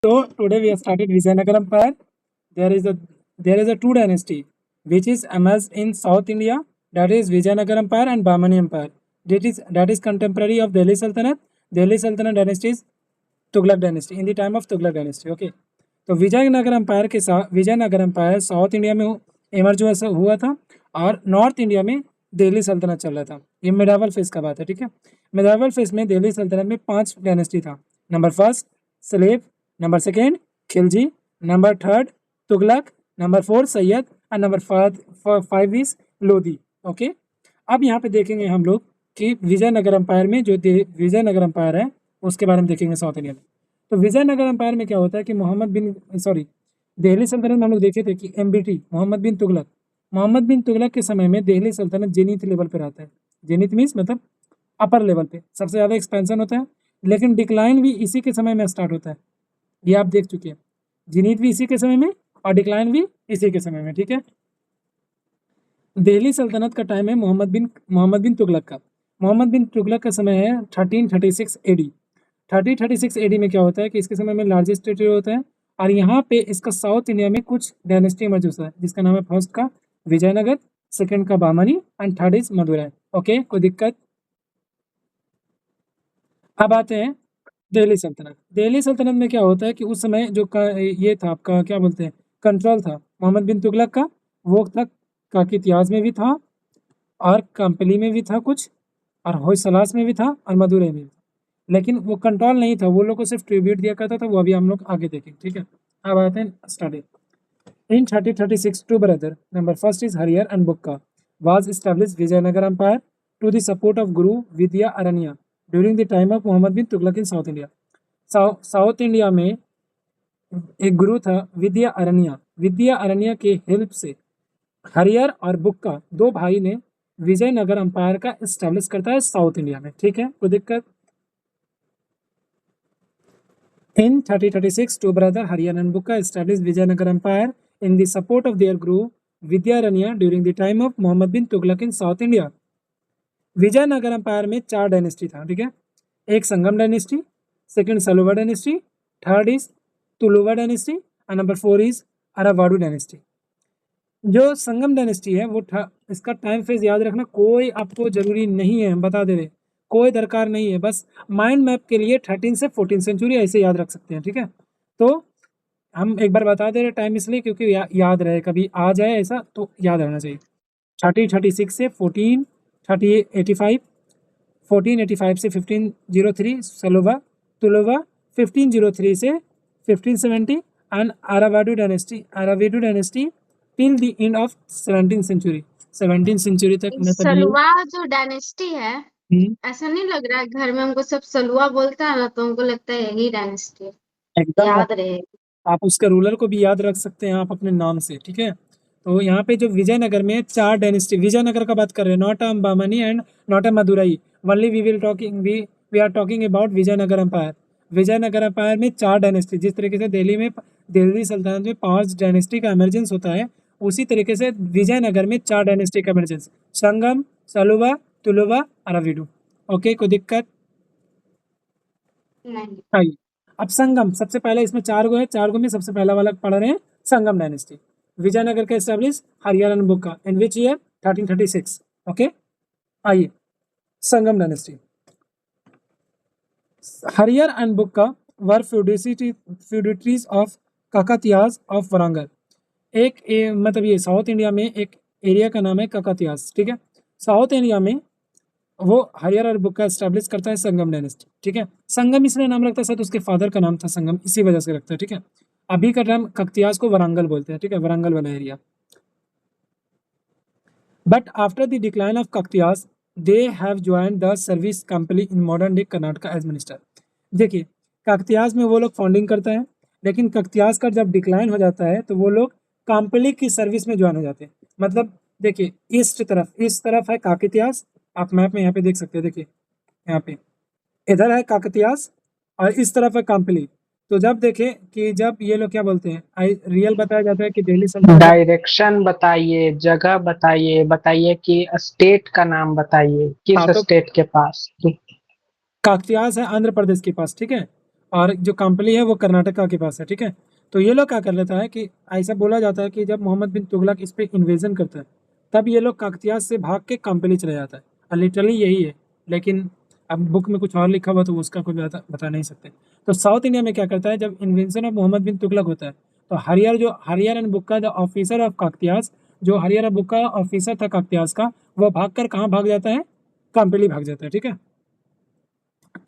So today we have started Vijayanagara Empire. There is a two dynasty which is emerged in South India, that is Vijayanagara Empire and Bahmani Empire. That is contemporary of Delhi Sultanate. Delhi Sultanate dynasty is Tughlaq dynasty in the time of Tughlaq dynasty. Okay. तो Vijayanagar empire के साथ Vijayanagar empire south India में emerge हुआ था और north India में दिल्ली सल्तनत चल रहा था। ये मिडावल फेज का बात है, ठीक है। मिडावल फेज में दिल्ली सल्तनत में 5 डायनेस्टी था। Number first slave, number second Khilji, number third Tughlaq, number 4 Sayyid और नंबर 5 इज लोधी। ओके, अब यहाँ पे देखेंगे हम लोग कि विजयनगर एम्पायर में जो विजयनगर एम्पायर है उसके बारे में देखेंगे साउथ इंडिया में। तो विजयनगर एम्पायर में क्या होता है कि दिल्ली सल्तनत में हम लोग देखे थे कि MBT मोहम्मद बिन तुगलक के समय में दिल्ली सल्तनत जेनिथ लेवल पे रहता है। जेनिथ मीन्स मतलब अपर लेवल पे सबसे ज़्यादा एक्सपेंशन होता है, लेकिन डिक्लाइन भी इसी के समय में स्टार्ट होता है। ये आप देख चुके हैं, जेनिथ भी इसी के समय में और डिक्लाइन भी इसी के समय में, ठीक है। दिल्ली सल्तनत का टाइम है मोहम्मद बिन तुगलक का समय है 1336 AD। 1336 AD में क्या होता है कि इसके समय में लार्जेस्ट टेरिटरी होता है और यहाँ पे इसका साउथ इंडिया में कुछ डायनेस्टी इमर्ज होता है, जिसका नाम है फर्स्ट का विजयनगर, सेकंड का Bahmani and third is Madurai. Okay, कोई दिक्कत? अब आते हैं दिल्ली सल्तनत। दिल्ली सल्तनत में क्या होता है कि उस समय जो ये था आपका क्या बोलते हैं कंट्रोल था मोहम्मद बिन तुगलक का, वो था काकितियाज में भी था और कंपली में भी था कुछ, और होयसलास में भी था और मदुरै में भी था, लेकिन वो कंट्रोल नहीं था, वो लोग को सिर्फ ट्रिब्यूट दिया करता था। वो अभी हम लोग आगे देखेंगे, ठीक है। अब आते हैं starting. In 1336, two brothers, number first is Hariyar and Bukka, was established Vijayanagar Empire to the support of Guru Vidya Aranya during the time of Muhammad bin Tughlaq in South India. South India में एक गुरु था विद्या अरण्या के help से हरियर और बुक्का दो भाई ने विजयनगर अंपायर का एस्टेब्लिश करता है साउथ इंडिया में, ठीक है। कोई दिक्कत? In 1336, two brothers Haryan and Bukka established Vijayanagar Empire in the support of their guru Vidyaranya during the time of Muhammad bin Tughlaq in South India. Vijayanagar empire में 4 dynasty था, ठीक है। एक Sangama dynasty, second Saluva dynasty, third is Tuluva dynasty और number 4 is Aravidu dynasty. जो Sangama dynasty है वो इसका टाइम फेज याद रखना कोई आपको जरूरी नहीं है, हम बता दे रहे, कोई दरकार नहीं है, बस माइंड मैप के लिए 13 से 14 सेंचुरी ऐसे याद रख सकते हैं, ठीक है। तो हम एक बार बता दे रहे टाइम इसलिए क्योंकि याद रहे, कभी आ जाए ऐसा तो याद रहना चाहिए। 1336 से 1485, 1485 से 1503 सलोवा तुलोवा, 1503 से 1570 and Aravidu dynasty till the end of 17th century. 17th century तक मतलब सलवा जो डायनेस्टी है, ऐसा नहीं लग रहा है घर में हमको सब सलवा बोलता है ना, तो हमको लगता है यही डायनेस्टी है। एकदम याद रहे। आप उसके रूलर को भी याद रख सकते हैं आप अपने नाम से, ठीक है। तो यहाँ पे जो विजयनगर में 4 डायनेस्टी, विजयनगर का बात कर रहे हैं, not a Bahmani and not a Madurai, only we are talking about Vijayanagara empire. Vijayanagara empire में 4 डायनेस्टी, जिस तरीके से दिल्ली सल्तनत में 5 डायनेस्टी का एमरजेंस होता है, उसी तरीके से विजयनगर में 4 डायनेस्टी का एमरजेंस, संगम, सलुवा, तुलुवा, अराविडू। ओके, कोई दिक्कत नहीं। अब संगम सबसे पहले, इसमें 4 गो है, 4 गो में सबसे पहला वाला पढ़ रहे हैं संगम डायनेस्टी। विजयनगर का establish Harihar and Bukka in which year 1336। Okay, आइए Sangama dynasty. Harihar and Bukka were feudatories of Kakatiyas of Warangal. मतलब ये साउथ इंडिया में एक एरिया का नाम है काकातियाज, ठीक है। साउथ इंडिया में वो हरियर और बुक का एस्टैब्लिश करता है संगम डायनेस्टी, ठीक है। संगम इसलिए नाम रखता है, शायद उसके फादर का नाम था संगम, इसी वजह से रखता है, ठीक है। अभी का नाम ककतियाज को वरांगल बोलते हैं, ठीक है, वरांगल वाला area. But after the decline of Kakatiyas they have joined the service company in modern day Karnataka as minister. देखिए, ककतियाज में वो लोग फाउंडिंग करते हैं, लेकिन ककतियाज का जब डिक्लाइन हो जाता है तो वो लोग काम्पली की सर्विस में ज्वाइन हो जाते हैं। मतलब देखिए, इस तरफ है काकतियाज, आप मैप में यहाँ पे देख सकते हैं, देखिए यहाँ पे इधर है काकतियाज और इस तरफ है काम्पली। तो जब देखें कि जब ये लोग क्या बोलते हैं, रियल बताया जाता है कि दिल्ली सल्तनत, डायरेक्शन बताइए, जगह बताइए कि स्टेट का नाम बताइए, किस हाँ, तो स्टेट के पास। काकतियाज है आंध्र प्रदेश के पास, ठीक है, और जो काम्पली है वो कर्नाटका के पास है, ठीक है। तो ये लोग क्या कर लेता है कि ऐसा बोला जाता है कि जब मोहम्मद बिन तुगलक इस पे इन्वेजन करता है तब ये लोग काकतियास से भाग के काम्पली चले जाता है, और लिटरली यही है, लेकिन अब बुक में कुछ और लिखा हुआ तो उसका कोई बता नहीं सकते। तो साउथ इंडिया में क्या करता है, जब इन्वेंशन ऑफ मोहम्मद बिन तुगलक होता है तो Harihar and Bukka the officer of Kakatiyas, जो हरियर एंड बुक्का ऑफिसर था काकतियास का, वो भाग कर कहाँ भाग जाता है, काम्पली भाग जाता है, ठीक है।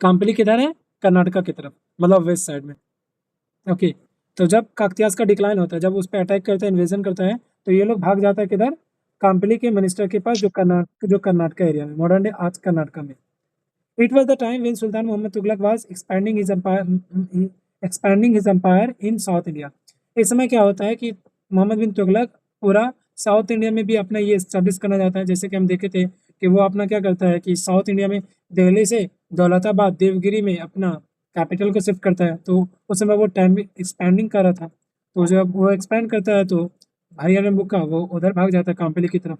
काम्पली किधर है, कर्नाटका की तरफ, मतलब वेस्ट साइड में। ओके, तो जब काकतियास का डिक्लाइन होता है, जब उस पर अटैक करता है, इन्वेजन करता है, तो ये लोग भाग जाता है किधर, काम्पली के मिनिस्टर के पास, जो कर्नाटका एरिया में, मॉडर्न डे आज कर्नाटका में। It was the time when sultan Muhammad Tughlaq was expanding his empire in South India. इस समय क्या होता है कि मोहम्मद बिन तुगलक पूरा साउथ इंडिया में भी अपना ये स्टैब्लिश करना चाहता है। जैसे कि हम देखे थे कि वो अपना क्या करता है कि साउथ इंडिया में दिल्ली से दौलताबाद, देवगिरी में अपना कैपिटल को शिफ्ट करता है। तो उस समय वो टाइम एक्सपैंडिंग कर रहा था, तो जब वो एक्सपैंड करता है तो हरियाणा बुक का वो उधर भाग जाता है काम्पली की तरफ।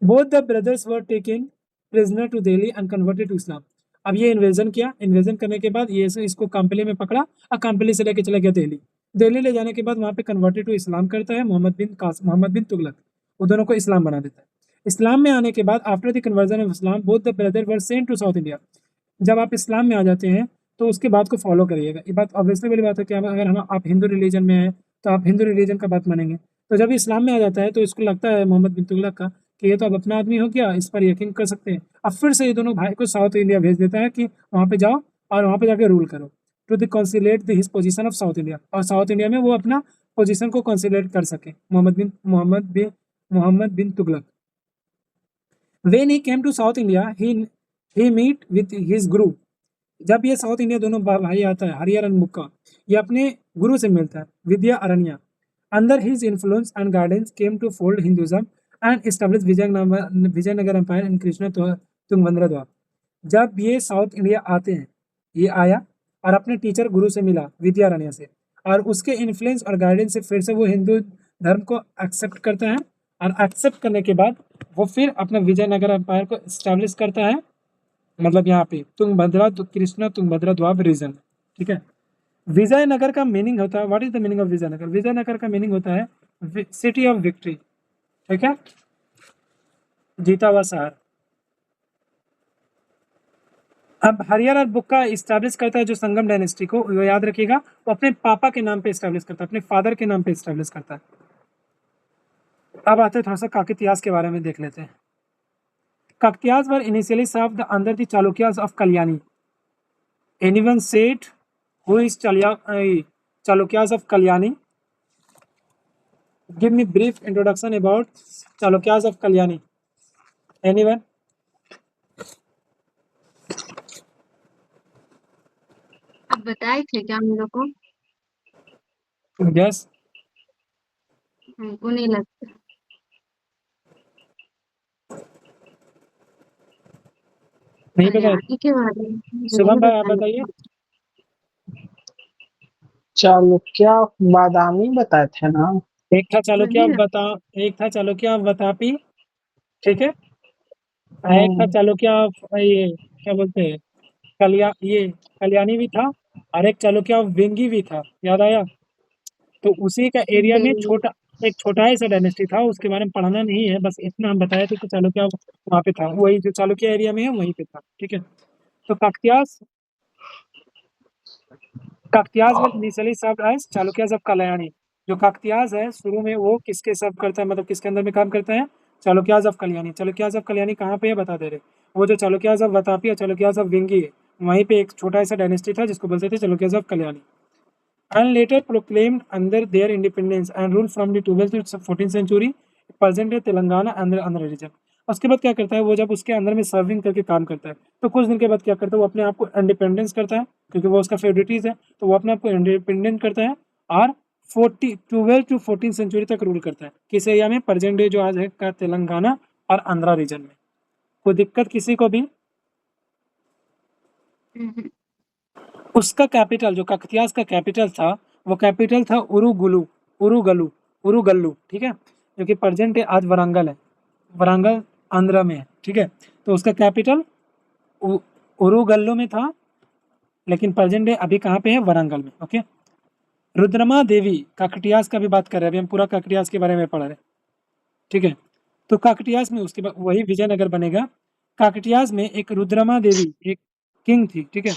Both the brothers were taken prisoner to Delhi and converted to Islam. अब ये इन्वेजन किया, इन्वेजन करने के बाद ये इसको काम्पली में पकड़ा और काम्पली से लेके चला गया दिल्ली। दिल्ली ले जाने के बाद वहाँ पे कन्वर्टेड टू इस्लाम करता है मोहम्मद बिन तुगलक, वो दोनों को इस्लाम बना देता है। इस्लाम में आने के बाद after the conversion of Islam both the brother were sent to South India. जब आप इस्लाम में आ जाते हैं तो उसके बात को फॉलो करिएगा। ये बात ऑब्वियसली वाली बात है कि अगर हम आप हिंदू रिलीजन में हैं तो आप हिंदू रिलीजन का बात मानेंगे। तो जब इस्लाम में आ जाता है तो इसको लगता है मोहम्मद बिन तुगलक का कि ये तो अब अपना आदमी हो गया, इस पर यकीन कर सकते हैं। अब फिर से ये दोनों भाई को साउथ इंडिया भेज देता है कि वहाँ पे जाओ और वहाँ पे जाके रूल करो, to the consolidate the his position of south India, और साउथ इंडिया में वो अपना पोजीशन को कंसिलेट कर सके, Mohammad bin Tughlaq. When he came to South India, he meet with his guru। जब ये साउथ इंडिया दोनों भाई आता है, हरियर एंड मुक्का, ये अपने गुरु से मिलता है, Vidya Aranya. Under his influence and guidance came to fold Hinduism and establish Vijayanagar empire in Krishna Tungabhadra द्वार। जब ये साउथ इंडिया आते हैं, ये आया और अपने टीचर गुरु से मिला, विद्या अरण्या से, और उसके इन्फ्लुएंस और गाइडेंस से फिर से वो हिंदू धर्म को एक्सेप्ट करता है, और एक्सेप्ट करने के बाद वो फिर अपना विजयनगर एम्पायर को एस्टेब्लिश करता है, मतलब यहाँ पे कृष्ण तुंगभद्र द्वार रीजन, ठीक है। विजयनगर का मीनिंग होता है, what is the meaning of Vijayanagara? Vijayanagara का मीनिंग होता है सिटी ऑफ विक्ट्री, ठीक है, जीता हुआ शहर। अब हरियर और बुक्का इस्टेब्लिश करता है जो संगम डायनेस्टी को, वो याद रखिएगा, वो अपने पापा के नाम पे इस्टेब्लिश करता है, अपने फादर के नाम पे इस्टेब्लिश करता है। अब आते हैं थोड़ा सा काकतियास के बारे में देख लेते हैं। Kakatiyas were initially served under the Chalukyas of Kalyani. Anyone said who is Chalukyas of Kalyani? Give me brief introduction about Chalukyas of Kalyani. Anyone? आप बताए थे क्या हम लोग को? Yes. हमको नहीं लगता। नहीं पता? कल्याणी के बारे में शुभम नहीं भाई आप बताया। बताइए। चालुक्य बादामी बताए थे ना। एक था चालुक्य वही ना। एक था चालुक्य वतापी, ठीक है, एक था चालुक्य ये क्या बोलते हैं, कल्याणी भी था, और एक चालुक्य वेंगी भी था, याद आया? तो उसी का एरिया में दिल्ली। एक छोटा ही सा डायनेस्टी था, उसके बारे में पढ़ना नहीं है, बस इतना हम बताए थे कि चालुक्य वहाँ पे था, वही जो चालुक्य एरिया में है वहीं पे था, ठीक है। तो Kakatiyas were initially served as Chalukyas of Kalyani. जो काकतियास है शुरू में वो किसके सर्व करता है, मतलब किसके अंदर में काम करता है, चालुक्यास ऑफ कल्याणी। चालुक्यास ऑफ कल्याणी कहाँ पे है बता दे रहे, वो जो चालुक्यास ऑफ वतापी और चालुक्यास ऑफ विंगी है, वहीं पे एक छोटा सा डायनेस्टी था जिसको बोलते थे Chalukyas of Kalyani. And later proclaimed under their independence and ruled from the 12th to 14th century present day Telangana Andhra region. उसके बाद क्या करता है वो, जब उसके अंदर में सर्विंग करके काम करता है तो कुछ दिन के बाद क्या करता है वो अपने आप को इंडिपेंडेंस करता है, क्योंकि वो उसका फेवरेटिज है, तो वो अपने आप को इंडिपेंडेंट करता है और 12 to 14 सेंचुरी तक रूल करता है। किस एरिया में? प्रेजेंट डे जो आज है का तेलंगाना और आंध्रा रीजन में। कोई दिक्कत किसी को भी? उसका कैपिटल, जो काकतियास का कैपिटल था, वो कैपिटल था उरुगल्लू, ठीक है, जो कि प्रेजेंट आज वरांगल है, वरांगल आंध्र में है, ठीक है। तो उसका कैपिटल उरुगल्लू में था, लेकिन प्रेजेंट डे अभी कहाँ पे है, वारंगल में। ओके, रुद्रमा देवी काकटियास का भी बात कर रहे हैं, अभी हम पूरा काकटियास के बारे में पढ़ रहे हैं, ठीक है। तो काकटियास में उसके बाद वही विजयनगर बनेगा। काकटियास में एक रुद्रमा देवी एक किंग थी, ठीक है।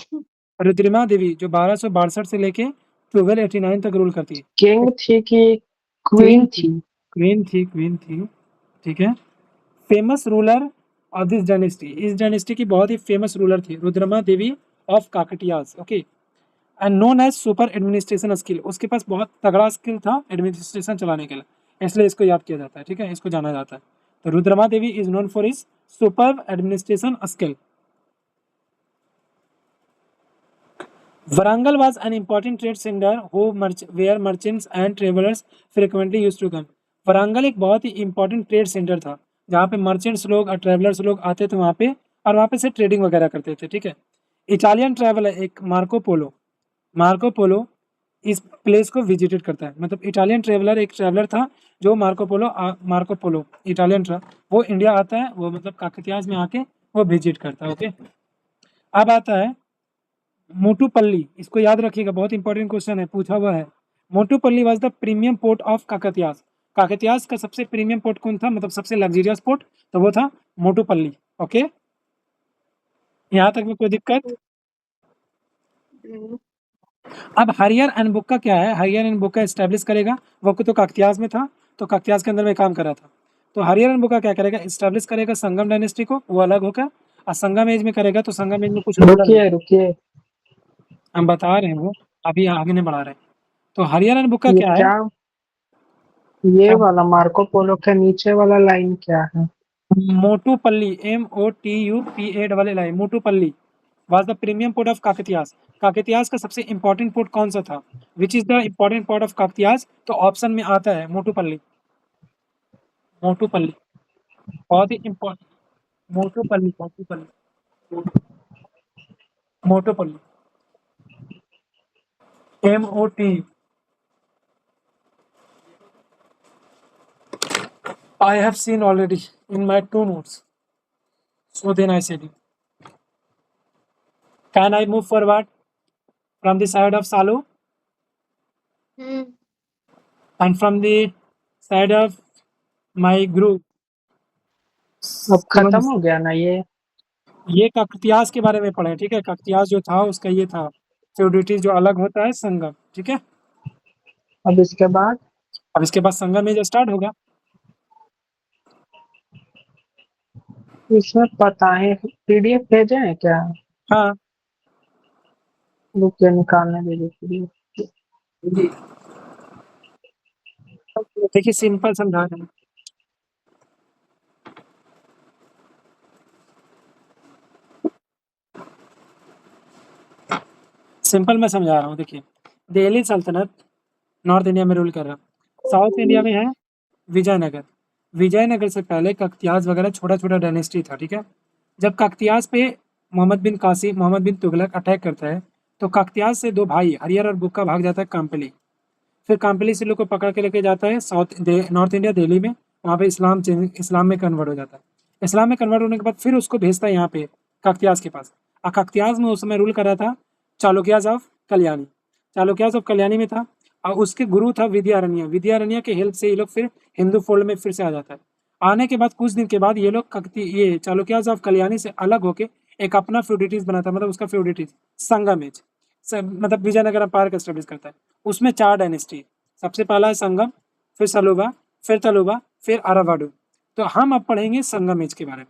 रुद्रमा देवी जो 1262 से लेके 1289 तक रूल करती है। किंग थी कि क्वीन थी? क्वीन थी, ठीक है। Famous ruler of this dynasty, इस डायनेस्टी की बहुत ही फेमस रूलर थी Rudrama Devi of Kakatiyas. Okay, and known as super administration skill, उसके पास बहुत तगड़ा स्किल था एडमिनिस्ट्रेशन चलाने के लिए, इसलिए इसको याद किया जाता है, ठीक है, इसको जाना जाता है। तो Rudrama Devi is known for his super administration skill. Varangal was an important trade center where merchants and travelers frequently used to come. Varangal एक बहुत ही इंपॉर्टेंट ट्रेड सेंटर था जहाँ पे मर्चेंट्स लोग और ट्रेवलर्स लोग आते थे वहाँ पे, और वहाँ पे से ट्रेडिंग वगैरह करते थे, ठीक है। इटालियन ट्रैवल है एक मार्को पोलो इस प्लेस को विजिटेड करता है, मतलब इटालियन ट्रेवलर एक ट्रैवलर था जो मार्को पोलो इटालियन था, वो इंडिया आता है, वो मतलब काकतियास में आके वो विजिट करता है। ओके, अब आता है मोटूपल्ली, इसको याद रखिएगा, बहुत इंपॉर्टेंट क्वेश्चन है, पूछा हुआ है। Motupalli was the premium port of Kakatiyas, Kakatiyas का सबसे प्रीमियम पोर्ट कौन था, मतलब सबसे लग्जरियस पोर्ट, तो वो था मोटूपल्ली। ओके, यहाँ तक में कोई दिक्कत? अब हरियर एंड बुक्का क्या है, हरियर एंड बुक्का एस्टेब्लिश करेगा, वो तो काकतियास में था, तो काकतियास के अंदर में काम कर रहा था। तो हरियर एंड बुक्का क्या करेगा, एस्टेब्लिश करेगा संगम डायनेस्टी को, वो अलग होकर, और संगम एज में करेगा, तो संगम एज में कुछ रुकिए हम बता रहे हैं, वो अभी आगे नहीं बढ़ा रहे। तो हरियर एंड बुक्का ये क्या है, क्या, ये वाला मार्को पोलो के नीचे वाला लाइन क्या है? Motupalli, MOTUPALLI, Motupalli was the premium port of काकतियास। Kakatiyas का सबसे इंपॉर्टेंट पोर्ट कौन सा था, which is the important port of Kakatiyas, तो ऑप्शन में आता है मोटूपल्ली। मोटूपल्ली बहुत ही important, Motupalli MOT, I have seen already in my 2 notes, so then I said it. Can I move forward from the side of Salu and from the side of my group? अब खत्म हो गया ना ये काकतियास के बारे में पढ़े, ठीक है। काकतियास जो था उसका ये था फ्यूडिटीज जो अलग होता है, संगम, ठीक है। अब इसके बाद संगम में जो स्टार्ट होगा, इसमें पता है पीडीएफ भेजे हैं क्या? हाँ रुकिए निकालने दीजिए पीडीएफ। देखिए सिंपल समझा रहे हैं, सिंपल मैं समझा रहा हूँ। देखिए, दिल्ली सल्तनत नॉर्थ इंडिया में रूल कर रहा, साउथ इंडिया में है विजयनगर। विजयनगर से पहले काकतियास वगैरह छोटा छोटा डायनेस्टी था, ठीक है। जब काकतियास पे मोहम्मद बिन तुगलक अटैक करता है, तो काकतियास से दो भाई हरियर और बुक्का भाग जाता है काम्पली, फिर काम्पली से लोग को पकड़ के लेके जाता है नॉर्थ इंडिया दिल्ली में, वहाँ पे इस्लाम में कन्वर्ट हो जाता है। इस्लाम में कन्वर्ट होने के बाद फिर उसको भेजता है यहाँ पे काकतियास के पास, और काकतियास में उस समय रूल कर रहा था चालुक्यास ऑफ कल्याणी, चालुक्यास ऑफ कल्याणी में था, और उसके गुरु था विद्यारण्य के हेल्प से ये लोग फिर हिंदू फोल्ड में फिर से आ जाता है। आने के बाद कुछ दिन के बाद ये लोग ये चालुक्यास ऑफ कल्याणी से अलग होके एक अपना फ्यूडिटीज बनाता, मतलब उसका फ्यूडिटीज संगमेज मतलब विजयनगर एम्पायर का स्टेब्लिश करता है। उसमें 4 डायनेस्टी, सबसे पहला है संगम, फिर सलुबा, फिर तलुबा, फिर अरावाडू। तो हम अब पढ़ेंगे संगम एज के बारे में,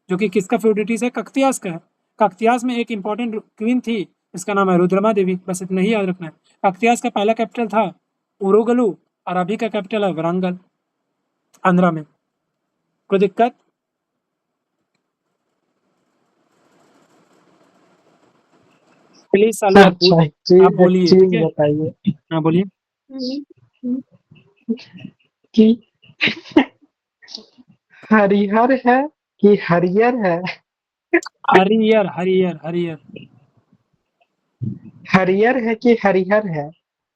जो कि किसका फ्यूडिटीज है, काकतियास का है। काकतियास में एक इंपॉर्टेंट क्वीन थी, इसका नाम है रुद्रमा देवी, बस इतना ही याद रखना है। काकतियास का पहला कैपिटल था उरुगलू, और अभी का कैपिटल है वरंगल, आंध्रा में। कोई दिक्कत? प्लीज सालू आप बोलिए, ठीक है। बताइए हाँ बोलिए। कि हरिहर है कि हरियर है? हरियर हरियर हरियर हरियर है कि हरिहर है?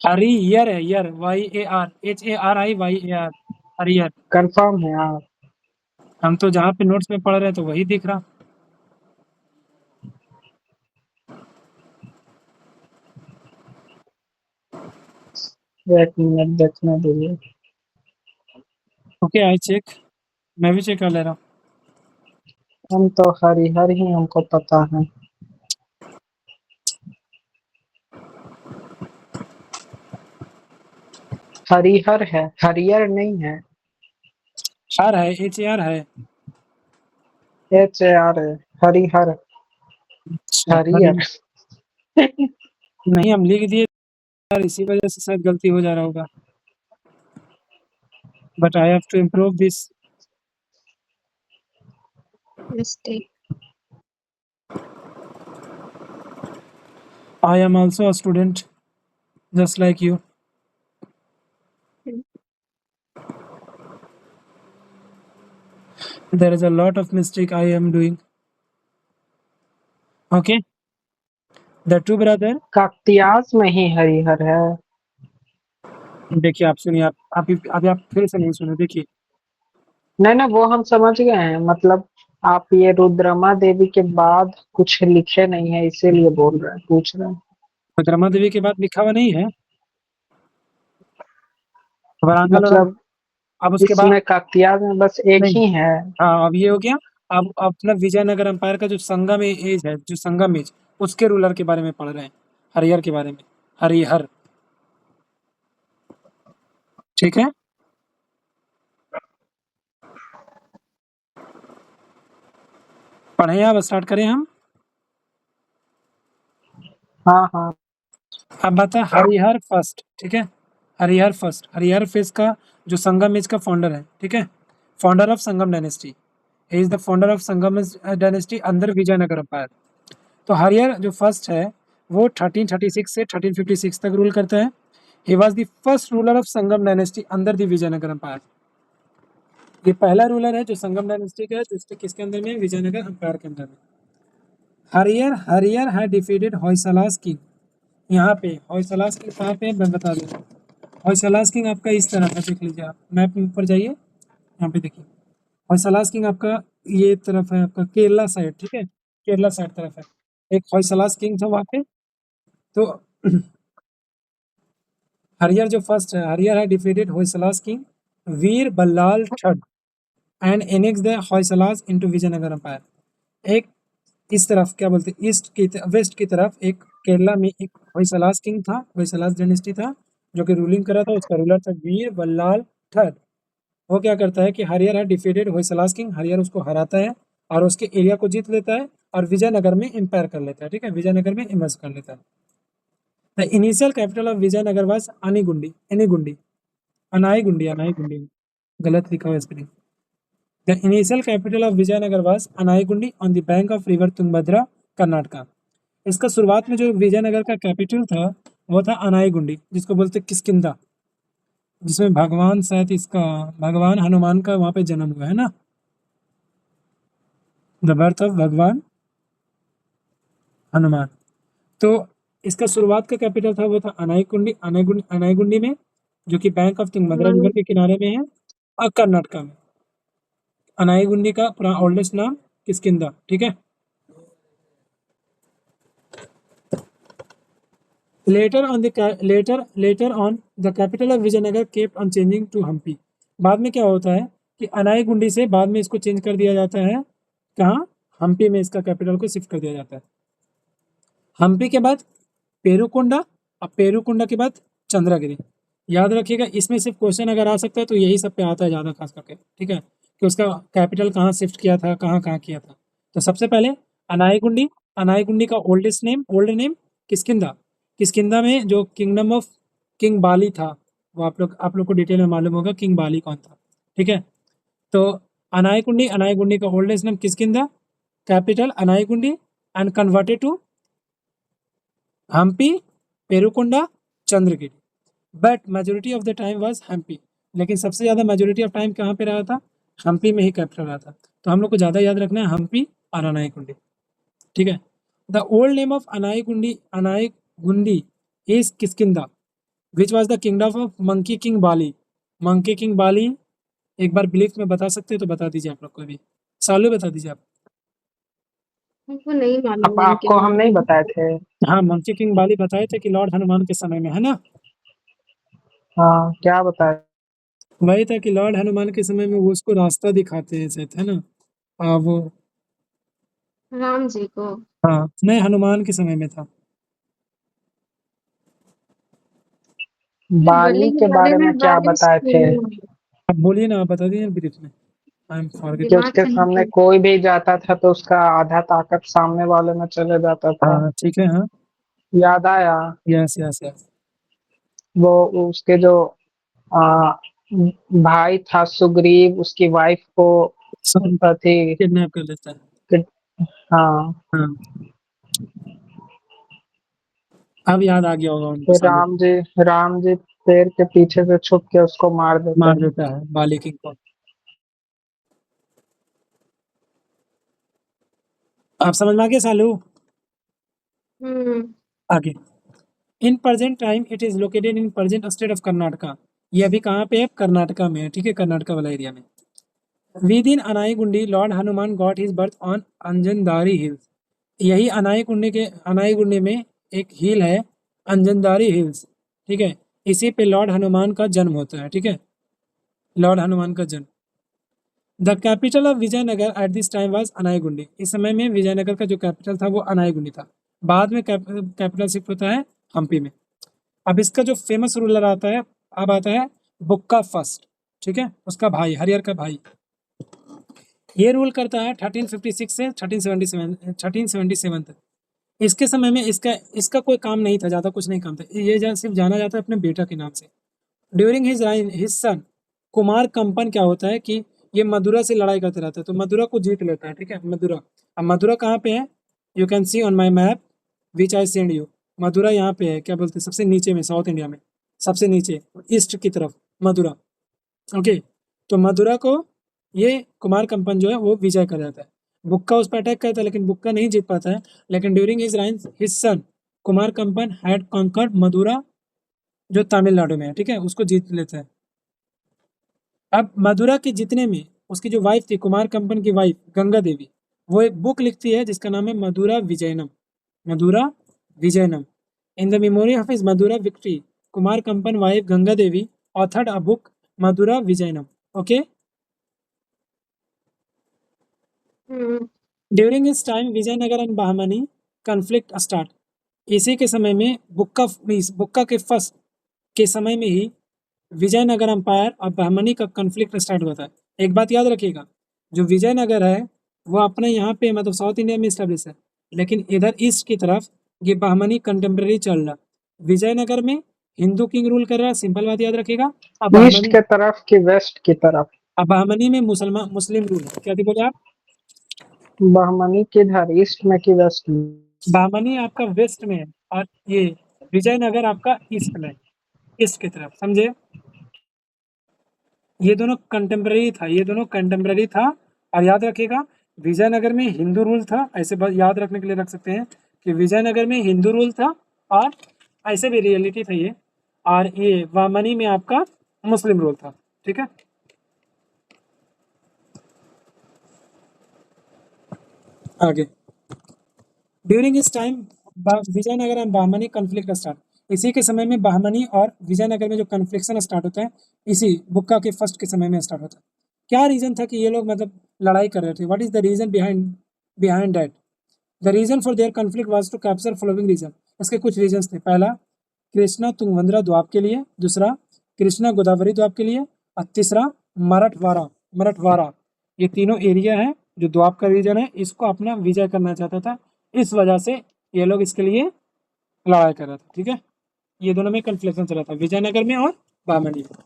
हरियर है, यर HARI हरियर। कंफर्म है आप? हम तो जहाँ पे नोट्स में पढ़ रहे हैं तो वही दिख रहा। एक मिनट देखने दीजिए। Okay, I check. मैं भी चेक कर ले रहा हूँ। हम तो हरिहर ही हमको पता है। हरिहर है, हरियर नहीं है। आर है, HAR है। HAR है, हरिहर, अच्छा, हरियर। नहीं हम लिख दिए यार, इसी वजह से शायद गलती हो जा रहा होगा। But I have to improve this. Mistake. I am also a student, just like you. There is a lot of mistake I am doing. Okay, the two brother. काकतियास में ही हरिहर है। देखिए आप सुनिए, आप अभी आप फिर से नहीं सुने, देखिए। नहीं ना, वो हम समझ गए हैं, मतलब आप ये रुद्रमा देवी के बाद कुछ लिखे नहीं है, इसीलिए बोल रहे हैं, पूछ रहे हैं। रुद्रमा देवी के बाद लिखा हुआ नहीं है वरांगल, और मतलब अब उसके बाद इसमें काकतियास में बस एक नहीं। ही है। हाँ, अब ये हो गया। अब अपना विजयनगर एम्पायर का जो संगम एज है, जो संगम एज, उसके रूलर के बारे में पढ़ रहे हैं, हरिहर के बारे में। हरिहर, ठीक है। पढ़े आप, स्टार्ट करें हम। हाँ हाँ। अब बात है हरिहर फर्स्ट, ठीक है। हरिहर फर्स्ट, हरिहर फेस का जो संगम एज का फाउंडर है, ठीक है। Founder of Sangama dynasty, he is the founder of Sangama dynasty under Vijayanagara empire. तो हरिहर जो फर्स्ट है वो 1336 से 1356 तक रूल करता है। He was the first ruler of Sangama dynasty under the Vijayanagara empire. ये पहला रूलर है जो संगम डायनेस्टी का है, जो किसके अंदर में, विजयनगर एम्पायर के अंदर में। हरियर है डिफीटेड होयसलास किंग। यहाँ पे होयसलास किंग कहाँ पे है मैं बता देता हूँ। होयसलास किंग आपका इस तरफ है, देख लीजिए आप मैप पर जाइए, यहाँ पे देखिए। होयसलास किंग आपका ये तरफ है, आपका केरला साइड, ठीक है। केरला साइड तरफ है एक होयसलास किंग था वहाँ पे। तो हरियर जो फर्स्ट है, हरियर है defeated Hoysalas king Veera Ballala third and annex the Hoysalas into Vijayanagara empire. एक इस तरफ क्या बोलते हैं, वेस्ट की तरफ एक केरला में एक होयसलास किंग था, होयसलास डायनेस्टी था, जो कि रूलिंग कर रहा था। उसका रूलर था वीर बल्लाल थर्ड। वो क्या करता है कि हरियर है डिफीटेड होयसलास किंग, हरियर उसको हराता है और उसके एरिया को जीत लेता है और विजयनगर में एम्पायर कर लेता है, ठीक है। विजयनगर में इमर्ज कर लेता है। The initial capital of Vijayanagar was Anegundi, Anegundi, Anegundi, Anegundi, गलत लिखा हुआ spelling. The initial capital of Vijayanagar was Anegundi on the bank of river Tungabhadra, Karnataka. इसका शुरुआत में जो विजयनगर का कैपिटल था वो था अनाईगुंडी, जिसको बोलते किष्किंधा, जिसमें भगवान शायद इसका भगवान हनुमान का वहां पे जन्म हुआ है ना, द बर्थ ऑफ भगवान हनुमान। तो इसका शुरुआत का कैपिटल था वो था अनाईकुंडी, अनाईगुंडी में, जो कि बैंक ऑफ तुंगभद्रा रिवर के किनारे में है और कर्नाटका में। अनाईगुंडी का पूरा ओल्डेस्ट नाम किष्किंधा, ठीक है। Later on the capital of Vijayanagar kept on changing to Hampi. बाद में क्या होता है कि अनाईगुंडी से बाद में इसको चेंज कर दिया जाता है, कहाँ, हम्पी में इसका कैपिटल को शिफ्ट कर दिया जाता है। हम्पी के बाद पेरुकोंडा और पेरुकोंडा के बाद चंद्रगिरी। याद रखिएगा, इसमें सिर्फ क्वेश्चन अगर आ सकता है तो यही सब पे आता है ज़्यादा खास करके, ठीक है, कि उसका कैपिटल कहाँ शिफ्ट किया था, कहाँ कहाँ किया था। तो सबसे पहले अनाईगुंडी, अनाईगुंडी का ओल्ड नेम किष्किंधा। किष्किंधा में जो किंगडम ऑफ किंग बाली था, वो आप लोग को डिटेल में मालूम होगा किंग बाली कौन था, ठीक है। तो अनाईगुंडी, अनाईगुंडी का oldest name Kishkindha, capital Anegundi and converted to Hampi, Penukonda, Chandragiri. But majority of the time was Hampi, लेकिन सबसे ज़्यादा मेजोरिटी ऑफ टाइम कहाँ पे रहा था, हम्पी में ही कैपिटल रहा था। तो हम लोग को ज़्यादा याद रखना है हम्पी और अनाईगुंडी, ठीक है। The old name of Anegundi is Kishkindha which was the kingdom of monkey king Bali. Monkey king Bali एक बार बिलीफ में बता सकते हो तो बता दीजिए आप लोग को भी, सालू बता दीजिए आप। हमको नहीं मालूम उनके आपको हम बारे नहीं में। बताए थे। हाँ, मंकी किंग बाली बताए थे कि लॉर्ड हनुमान के समय में, है ना। हाँ, क्या बताया? वही था कि लॉर्ड हनुमान के समय में वो उसको रास्ता दिखाते हैं शायद, है ना? वो राम जी को। हाँ, नहीं हनुमान के समय में था। बाली बलि के के बारे बारे में में क्या बारिश बताए थे? अब बोलिए ना, आप बता दीजिए ब्रीफ में। आई एम कि फॉरगेटिंग। दिमाग उसके से सामने निकल। कोई भी जाता था तो उसका आधा ताकत सामने वाले में चले जाता था। हाँ ठीक है, हाँ। याद आया? Yes yes yes. वो उसके जो आ, भाई था सुग्रीव, उसकी वाइफ को सब थी। किडनैप कर लेता है। हाँ, हाँ, अब याद आ गया होगा उनको फिर सालों को। राम जी पेड़ के पीछे से छुप के उसको मार देते मार हैं। देता है बाली किंग को। आप समझ में आ गया सालू? हम्म। आगे। In present time it is located in present state of Karnataka. ये अभी कहाँ पे है? कर्नाटका में है, ठीक है, कर्नाटका वाला एरिया में। With in Anegundi lord Hanuman got his birth on Anjanadri hills. यही अनाईगुंडी में एक हिल है, अंजनदारी हिल्स, ठीक है। इसी पे लॉर्ड हनुमान का जन्म होता है, ठीक है, लॉर्ड हनुमान का जन्म। The capital of Vijayanagar at this time was Anegundi. इस समय में विजयनगर का जो कैपिटल था वो अनाईगुंडी था। बाद में कैपिटल शिफ्ट होता है हम्पी में। अब इसका जो फेमस रूलर आता है, अब आता है बुक्का फर्स्ट, ठीक है, उसका भाई, हरिहर का भाई। ये रूल करता है 1356 से 1377 तक। इसके समय में इसका इसका कोई काम नहीं था, ज़्यादा कुछ नहीं काम था, ये सिर्फ जाना जाता है अपने बेटा के नाम से। ड्यूरिंग हिज सन कुमार कंपन क्या होता है कि ये मदुरा से लड़ाई करते रहता है, तो मदुरा को जीत लेता है, ठीक है, मदुरा। अब मदुरा कहाँ पे है? You can see on my map which I send you. Madura यहाँ पे है, क्या बोलते हैं, सबसे नीचे में, साउथ इंडिया में सबसे नीचे ईस्ट की तरफ मदुरा। ओके, तो मदुरा को ये कुमार कंपन जो है वो विजय कर जाता है। बुक्का उस पर अटैक करता है लेकिन बुक्का नहीं जीत पाता है। लेकिन ड्यूरिंग हिज राइन हिज सन कुमार कंपन हैड कॉन्कर्ड मदुरा, जो तमिलनाडु में है, ठीक है, उसको जीत लेता है। अब मदुरा के जीतने में उसकी जो वाइफ थी, कुमार कंपन की वाइफ गंगा देवी, वो एक बुक लिखती है जिसका नाम है Madura Vijayam. Madura Vijayam. In the memory of his Madura victory, Kumar Kampan wife Ganga Devi authored a book Madura Vijayam. Okay. Hmm. During इस time Vijayanagar and Bahmani conflict start. इसी के समय में बुक्का के फर्स्ट के समय में ही विजयनगर अंपायर और बहमनी का कन्फ्लिक्ट स्टार्ट हुआ था। एक बात याद रखिएगा, जो विजयनगर है वो अपने यहाँ पे मतलब साउथ इंडिया में स्टेब्लिश है, लेकिन इधर ईस्ट की तरफ ये बहमनी कंटेम्प्रेरी चल रहा। विजयनगर में हिंदू किंग रूल कर रहा है, सिंपल बात याद रखिएगा। ईस्ट के तरफ कि वेस्ट की तरफ? अब बहमनी में मुस्लिम रूल है। क्या थी बोले आप? बहमनी किधर, ईस्ट में कि वेस्ट में? बहमनी आपका वेस्ट में है और ये विजयनगर आपका ईस्ट में, ईस्ट की तरफ, समझे? ये दोनों कंटेम्प्रेरी था, ये दोनों कंटेम्प्रेरी था। और याद रखिएगा विजयनगर में हिंदू रूल था, ऐसे याद रखने के लिए रख सकते हैं कि विजयनगर में हिंदू रूल था और ऐसे भी रियलिटी था ये। और ये बहमनी में आपका मुस्लिम रूल था, ठीक है। आगे। ड्यूरिंग इस time Vijayanagar and Bahmani conflict start. इसी के समय में बहमनी और विजयनगर में जो कन्फ्लिक्शन स्टार्ट होता है, इसी बुक्का के फर्स्ट के समय में स्टार्ट होता है। क्या रीजन था कि ये लोग मतलब लड़ाई कर रहे थे? What is the reason behind that? The reason for their conflict was to capture following region. इसके कुछ रीजंस थे। पहला, कृष्णा तुंगभद्रा द्वीप के लिए। दूसरा, कृष्णा गोदावरी द्वीप के लिए। और तीसरा, मराठवाड़ा। मराठवाड़ा, ये तीनों एरिया है जो द्वीप का रीजन है, इसको अपना विजय करना चाहता था। इस वजह से ये लोग इसके लिए लड़ाई कर रहे थे, ठीक है। ये दोनों में कन्फ्लिक्शन चला था, विजयनगर में और बहमनी में।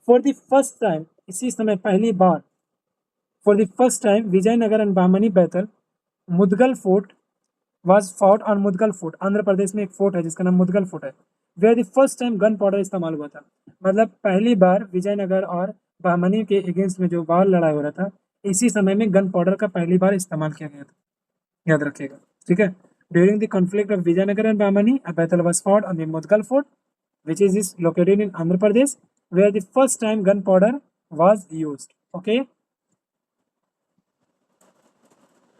फॉर द फर्स्ट टाइम, इसी समय पहली बार, for the first time Vijayanagar and Bahmani battle Mudgal fort was fought on Mudgal fort. Andhra Pradesh में एक फोर्ट है जिसका नाम मुदगल फोर्ट है। Where the first time gunpowder इस्तेमाल हुआ था। मतलब पहली बार विजयनगर और बहमनी के अगेंस्ट में जो बार लड़ाई हो रहा था, इसी समय में गन पाउडर का पहली बार इस्तेमाल किया गया था, याद रखिएगा, ठीक है। During the conflict of Vijayanagara and Bahmani a battle was fought on the Mudgal fort which is located in Andhra Pradesh, where the first time gunpowder was used. Okay.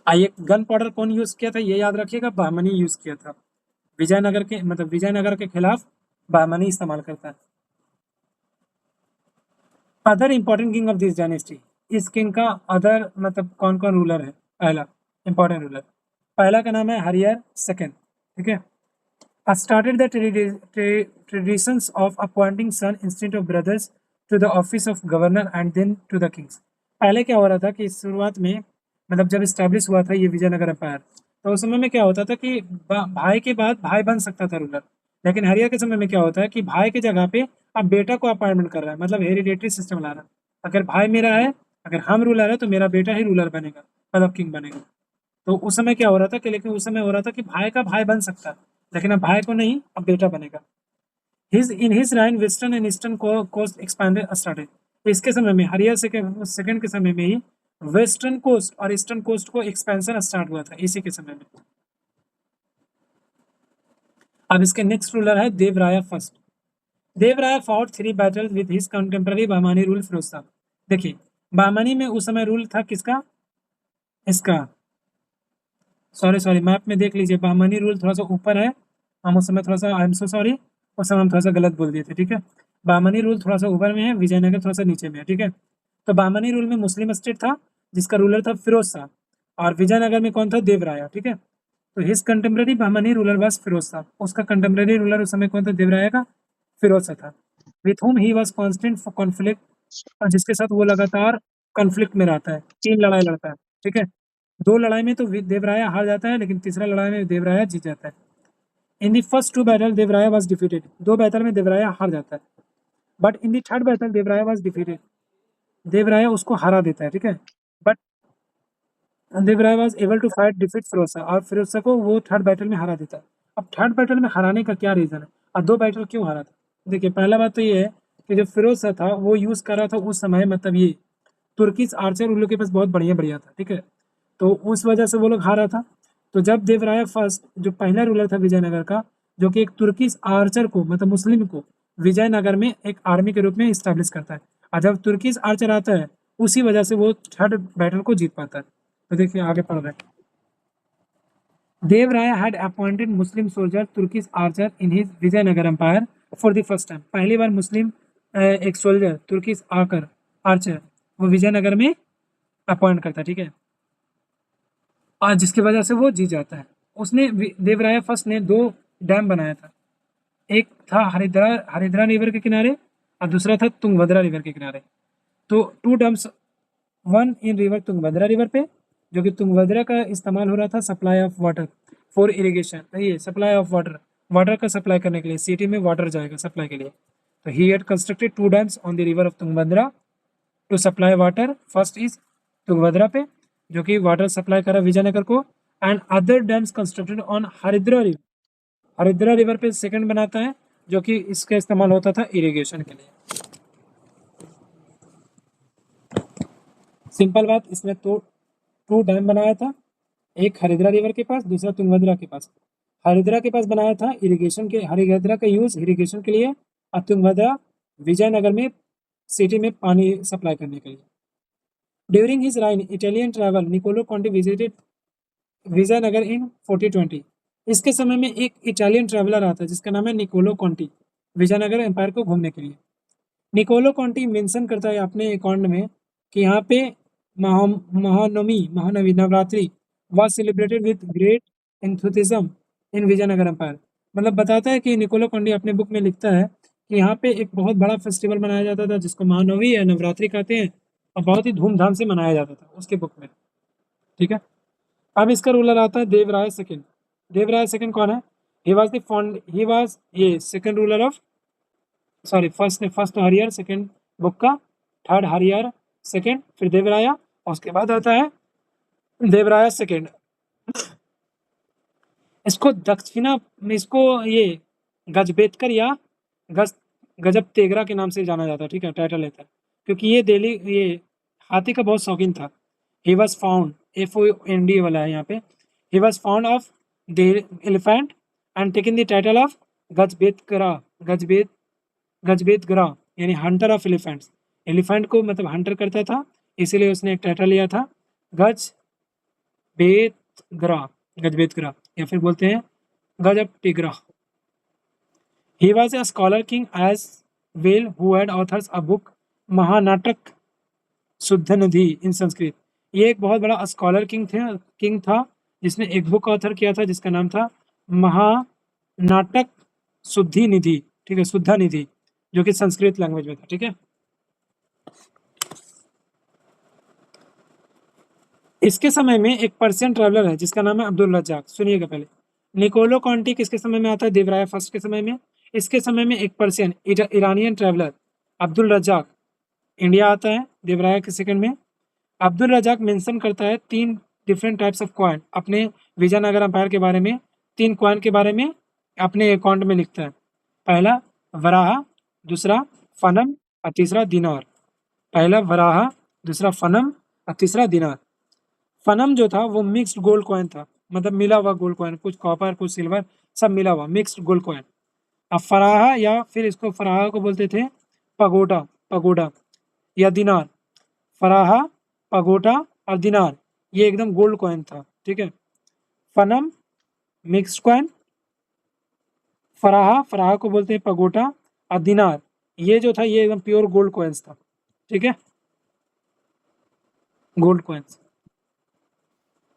ये गन पाउडर कौन यूज किया था ये याद रखिएगा, बहमनी यूज किया था। विजयनगर के मतलब विजयनगर के खिलाफ बहमनी इस्तेमाल करता है। Other important king of this dynasty, इस किंग का अदर मतलब कौन कौन रूलर है। पहला इंपॉर्टेंट रूलर, पहला का नाम है हरियर सेकंड, ठीक है। started the traditions of appointing son instead of brothers to the office of governor and then to the kings। पहले क्या हो रहा था कि शुरुआत में मतलब जब स्टैब्लिश हुआ था ये विजयनगर एम्पायर, तो उस समय में क्या होता था कि भाई के बाद भाई बन सकता था रूलर, लेकिन हरियर के समय में क्या होता है कि भाई की जगह पे अब बेटा को अपॉइंटमेंट कर रहा है, मतलब हेरिडेटरी सिस्टम ला रहा है। अगर भाई मेरा है, अगर हम रूलर है तो मेरा बेटा ही रूलर बनेगा, मतलब किंग बनेगा। तो उस समय क्या हो रहा था कि, लेकिन उस समय हो रहा था कि भाई का भाई बन सकता है, लेकिन अब भाई को नहीं, अब बेटा बनेगा। In his reign western and eastern coast expanded started. तो इसके समय में हरियर सेकंड के समय में ही वेस्टर्न कोस्ट और ईस्टर्न कोस्ट को एक्सपेंशन स्टार्ट हुआ था इसी के समय में। अब इसके नेक्स्ट रूलर है Devaraya first. Devaraya fought 3 battle with his contemporary Bahmani rule Firoz Shah. देखिए बहमानी में उस समय रूल था किसका, इसका सॉरी मैप में देख लीजिए, बहमानी रूल थोड़ा सा ऊपर है, हम उस समय थोड़ा सा आई एम सो सॉरी, उस समय हम थोड़ा सा गलत बोल दिए थे, ठीक है। बहमानी रूल थोड़ा सा ऊपर में है, विजयनगर थोड़ा सा नीचे में है, ठीक है। तो बहमानी रूल में मुस्लिम स्टेट था जिसका रूलर था फिरोज शाह, और विजयनगर में कौन था, देवराया, ठीक है। तो his contemporary Bahmani ruler was Firoz Shah, उसका कंटेम्पररी रूलर उस समय कौन था, देवराया का फिरोज शाह था। With home he was constant for conflict, जिसके साथ वो लगातार कॉन्फ्लिक्ट में रहता है, 3 लड़ाई लड़ता है, ठीक है। 2 लड़ाई में तो देवराया हार जाता है, लेकिन तीसरा लड़ाई में देवराया जीत जाता है। In the first 2 battle Devaraya was defeated, 2 battle में देवराया हार जाता है। But in the third battle Devaraya was defeated, Devaraya उसको हरा देता है, ठीक है। But Devaraya was able to fight defeat Firoz Shah, और फिरोज शाह को वो थर्ड बैटल में हरा देता है। अब थर्ड बैटल में हराने का क्या रीजन है, और 2 बैटल क्यों हरा था। देखिए पहला बात तो ये है कि जो फिरोज शाह था वो यूज कर रहा था उस समय, मतलब ये तुर्किश आर्चर उन लोग के पास बहुत बढ़िया बढ़िया था, ठीक है। तो उस वजह से वो लोग हारा था। तो जब देवराया फर्स्ट जो पहला रूलर था विजयनगर का, जो कि एक तुर्किश आर्चर को मतलब मुस्लिम को विजयनगर में एक आर्मी के रूप में इस्टेब्लिश करता है, और जब तुर्किश आर्चर आता है उसी वजह से वो थर्ड बैटल को जीत पाता है। तो देखिए आगे पढ़ रहे हैं। Devaraya had appointed Muslim soldier Turkish archer in his Vijayanagara empire for the first time. पहली बार मुस्लिम एक सोल्जर तुर्किश आकर आर्चर वो विजयनगर में अपॉइंट करता है, ठीक है, और जिसकी वजह से वो जीत जाता है। उसने देवराया फर्स्ट ने 2 डैम बनाया था, एक था हरिद्रा रिवर के किनारे और दूसरा था तुंगभद्रा रिवर के किनारे। तो 2 dams, one in river Tungabhadra river पे, जो कि तुंगभद्रा का इस्तेमाल हो रहा था supply of water for irrigation, ये सप्लाई ऑफ वाटर का सप्लाई करने के लिए, सिटी में वाटर जाएगा सप्लाई के लिए। तो he had constructed 2 dams on the river of Tungabhadra to supply water. First is Tungabhadra पे जो कि वाटर सप्लाई करा विजयनगर को, and other dams constructed on Haridra river. Haridra river पे सेकंड बनाता है जो कि इसका इस्तेमाल होता था इरिगेशन के लिए। सिंपल बात, इसमें तो 2 डैम बनाया था, एक हरिद्रा रिवर के पास, दूसरा तुंगभद्रा के पास। हरिद्रा के पास बनाया था इरिगेशन के, हरिद्रा का यूज इरिगेशन के लिए, और तुंगभद्रा विजयनगर में सिटी में पानी सप्लाई करने के लिए। During his reign Italian travel Niccolo Conti visited Vijayanagar in 1420। इसके समय में एक इटालियन ट्रैवलर आता है जिसका नाम है निकोलो कॉन्टी, विजयनगर एम्पायर को घूमने के लिए। निकोलो कॉन्टी मेंशन करता है अपने अकाउंट में कि यहाँ पे Mahanavami Navratri was celebrated with great enthusiasm in Vijayanagara empire. मतलब बताता है कि निकोलो कॉन्टी अपने बुक में लिखता है कि यहाँ पे एक बहुत बड़ा फेस्टिवल मनाया जाता था जिसको महानवमी या नवरात्रि कहते हैं, और बहुत ही धूमधाम से मनाया जाता था उसके बुक में, ठीक है। अब इसका रूलर आता है देवराय सेकंड। देवराय सेकंड कौन है, ही वाज ये second ruler of, sorry first हरियर सेकंड बुक का, थर्ड हरियर सेकंड, फिर देवराया, और उसके बाद आता है देवराया सेकंड। इसको दक्षिणा में इसको ये गजबेतकर या गजब तेगरा के नाम से जाना जाता है, ठीक है, टाइटल लेता है, क्योंकि ये दिल्ली ये हाथी का बहुत शौकीन था। ही वॉज फाउंड, FOUND वाला है यहाँ पे, he was found of the elephant and taken the title of Gajabetekara यानी हंटर ऑफ एलिफेंट्स। एलिफेंट को मतलब हंटर करता था, इसीलिए उसने एक टाइटल लिया था गजबेतगरा, या फिर बोलते हैं गजब टिगरा। He was a scholar king as well who had authors a book महानाटक शुद्ध निधि इन संस्कृत। ये एक बहुत बड़ा स्कॉलर किंग था जिसने एक बुक ऑथर किया था जिसका नाम था महानाटक शुद्धि निधि, ठीक है, शुद्धा निधि, जो कि संस्कृत लैंग्वेज में था, ठीक है। इसके समय में एक पर्शियन ट्रैवलर है जिसका नाम है अब्दुल रज्जाक। सुनिएगा पहले, निकोलो कॉन्टी किसके समय में आता है? देवराय फर्स्ट के समय में। इसके समय में एक Persian Iranian traveller Abdul Razzaq India आता है देवराय के सेकंड में। अब्दुल रज्जाक मेंशन करता है 3 डिफरेंट टाइप्स ऑफ कॉइन अपने विजयनगर एम्पायर के बारे में। 3 कॉइन के बारे में अपने अकाउंट में लिखता है। पहला वराह, दूसरा फनम और तीसरा दिनार। पहला वराह, दूसरा फनम और तीसरा दिनार। फनम जो था वो मिक्स्ड गोल्ड कॉइन था, मतलब मिला हुआ गोल्ड कॉइन, कुछ कॉपर कुछ सिल्वर सब मिला हुआ मिक्स्ड गोल्ड कॉइन। अब फराहा या फिर इसको फराहा को बोलते थे पगोडा, पगोडा या दिनार। फराहा, पगोटा और दिनार ये एकदम गोल्ड कॉइन था, ठीक है। फनम मिक्स्ड कॉइन, फराहा, फराहा को बोलते हैं पगोटा और दिनार ये जो था ये एकदम प्योर गोल्ड कॉइन्स था, ठीक है, गोल्ड कॉइन्स।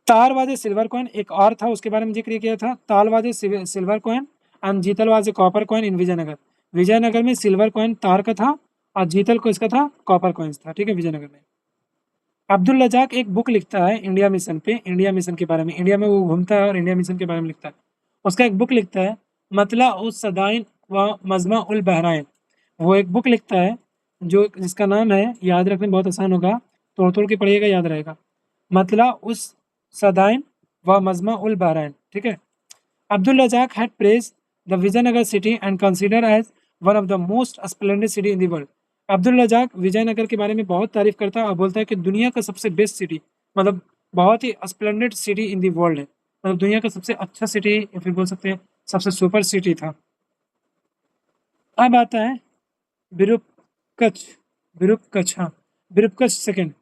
तारवाजे सिल्वर कॉइन एक और था, उसके बारे में जिक्र किया था। तालवाजे सिल्वर कॉइन एंड जीतलवाजे copper coin in Vijayanagar. Vijayanagar में सिल्वर कॉइन तार का था और जीतल को इसका था कॉपर कॉइन्स था, ठीक है, विजयनगर में। अब्दुल रजाक एक बुक लिखता है इंडिया मिशन पे, इंडिया मिशन के बारे में। इंडिया में वो घूमता है और इंडिया मिशन के बारे में लिखता है। उसका एक बुक लिखता है मतला उस सदाइन व मजमा उल बहराइन। वो एक बुक लिखता है जो जिसका नाम है, याद रखने बहुत आसान होगा, तोड़ तोड़ के पढ़िएगा याद रहेगा, मतला उस सदाइन व मजमा उल बहराइन, ठीक है। Abdul Razzaq had praised the Vijayanagara city and consider as one of the most splendid city in the world. Abdul Razzaq Vijayanagara के बारे में बहुत तारीफ करता है और बोलता है कि दुनिया का सबसे बेस्ट सिटी, मतलब बहुत ही splendid city in the world है, मतलब दुनिया का सबसे अच्छा सिटी या फिर बोल सकते हैं सबसे सुपर सिटी था। अब आता है विरूपकच्छ, विरूपकच्छ, हाँ, विरूपकच्छ सेकेंड।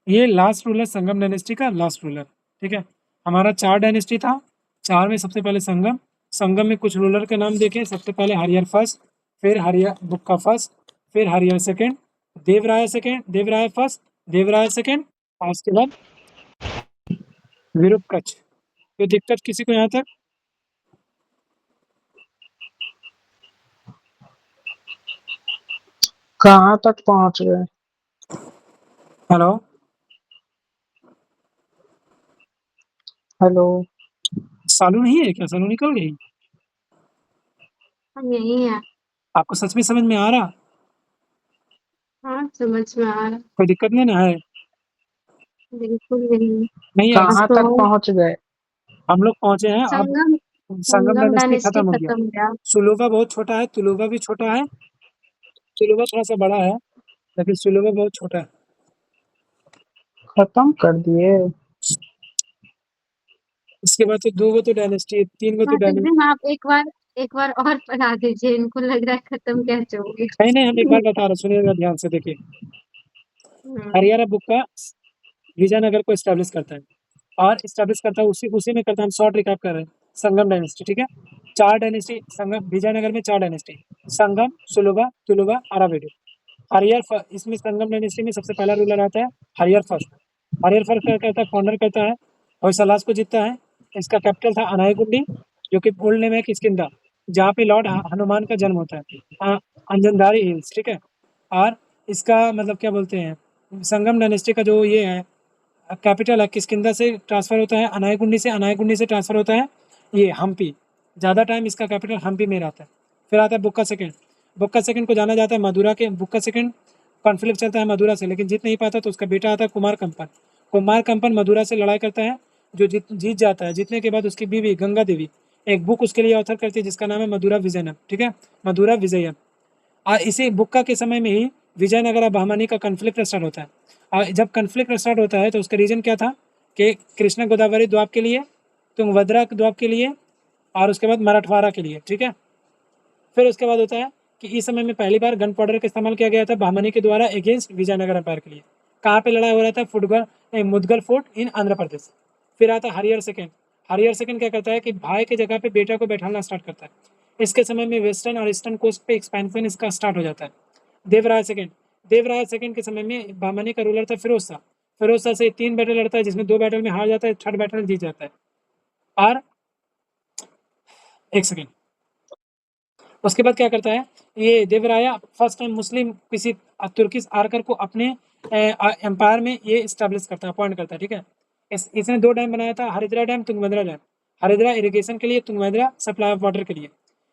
ये लास्ट रूलर संगम डायनेस्टी का लास्ट रूलर, ठीक है। हमारा 4 डायनेस्टी था, 4 में सबसे पहले संगम। संगम में कुछ रूलर के नाम देखें, सबसे पहले हरियर फर्स्ट, फिर हरियर बुक्का फर्स्ट, फिर हरियर second, Devaraya second, Devaraya first, Devaraya second और उसके बाद विरूपकच्छ। कोई दिक्कत किसी को यहाँ तक? कहाँ तक पहुंच गए? हेलो हेलो, सालू नहीं है क्या? सालू निकल गई? हम यही है। आपको सच में समझ में आ रहा? हाँ समझ में आ रहा, कोई दिक्कत नहीं ना है? बिल्कुल नहीं। नहीं है? कहाँ तो तक पहुंच गए? हम लोग पहुंचे हैं अब, संगम, संगम संगम डायनेस्टी डायनेस्टी खत्म हो गया। खत्म हो गया। सुलूबा बहुत छोटा है, तुलुबा भी छोटा है, तुलुबा थोड़ा सा बड़ा है लेकिन सुलूबा बहुत छोटा है। खत्म कर दिए? इसके बाद तो 2 गो तो डायनेस्टी, 3 गो तो हाँ तो डायनेस्टी। एकदम आप एक बार और पढ़ा दीजिए, इनको लग रहा है खत्म कैसे हो नहीं नहीं, हम एक गया। बार बता रहे, सुनिएगा ध्यान से, देखिए। हम्म, हरियाणा बुक का विजयनगर को एस्टेब्लिश करता है और एस्टेब्लिश करता है उसी उसी में करता है। हम शॉर्ट रिकैप कर रहे हैं। संगम डायनेस्टी, ठीक है। 4 डायनेस्टी संगम विजयनगर में, 4 डायनेस्टी संगम, सुलुबा, तुलुबा, अरावली। इसमें संगम डायनेस्टी में सबसे पहला रूलर आता है हरियर फर्स्ट। हरियर फर्स्ट क्या करता है? फाउंडर करता है, होयसलास को जीतता है। इसका कैपिटल था अनायकुंडी, जो कि ओल्ड नेम है किष्किंधा, जहाँ पे लॉर्ड हनुमान का जन्म होता है, अंजनधारी हिल्स, ठीक है। और इसका मतलब क्या बोलते हैं, संगम डायनेस्टी का जो ये है कैपिटल है किष्किंधा से ट्रांसफर होता है अनायकुंडी से, अनायकुंडी से ट्रांसफर होता है ये हम्पी। ज़्यादा टाइम इसका कैपिटल हम्पी में रहता है। फिर आता है बुक्का सेकेंड। बुक्का सेकेंड को जाना जाता है मदुरा के। बुक्का सेकेंड कॉन्फ्लिक्ट चलता है मदुरा से, लेकिन जीत नहीं पाता, तो उसका बेटा आता है कुमार कंपन। कुमार कंपन मदुरा से लड़ाई करता है, जो जीत जाता है। जीतने के बाद उसकी बीवी गंगा देवी एक बुक उसके लिए ऑथर करती है जिसका नाम है मदुरा विजयनम, ठीक है, मदुरा विजयम। और इसी बुक्का के समय में ही विजयनगर और बहमनी का कन्फ्लिक्ट स्टार्ट होता है। और जब कन्फ्लिक्ट स्टार्ट होता है तो उसका रीजन क्या था कि कृष्णा गोदावरी द्वीप के लिए, तुंगभद्रा द्वीप के लिए और उसके बाद मराठवाड़ा के लिए, ठीक है। फिर उसके बाद होता है कि इस समय में पहली बार गन पाउडर का इस्तेमाल किया गया था बहमनी के द्वारा अगेंस्ट विजयनगर एम्पायर के लिए। कहाँ पे लड़ाई हो रहा था? मुदगल फोर्ट इन आंध्र प्रदेश। फिर आता हरियर सेकेंड। हरियर सेकेंड क्या करता है कि भाई के जगह पे बेटा को बैठाना स्टार्ट करता है। इसके समय में वेस्टर्न और ईस्टर्न कोस्ट पे एक्सपेंशन इसका स्टार्ट हो जाता है। देवराय सेकेंड, देवराय सेकंड के समय में बहमनी का रूलर था फिरोज शाह। फिरोज शाह से 3 बैटल लड़ता है, जिसमें 2 बैटल में हार जाता है, 3rd बैटल जीत जाता है। और एक सेकेंड, उसके बाद क्या करता है ये देवराया, फर्स्ट टाइम मुस्लिम किसी तुर्किश आर्कर को अपने एम्पायर में ये स्टैब्लिश करता है, अपॉइंट करता है, ठीक है। इसने 2 डैम बनाया था, हरिद्रा डैम, तुंगभद्रा डैम। हरिद्रा इरिगेशन के लिए, तुंगभद्रा सप्लाई ऑफ वाटर के लिए।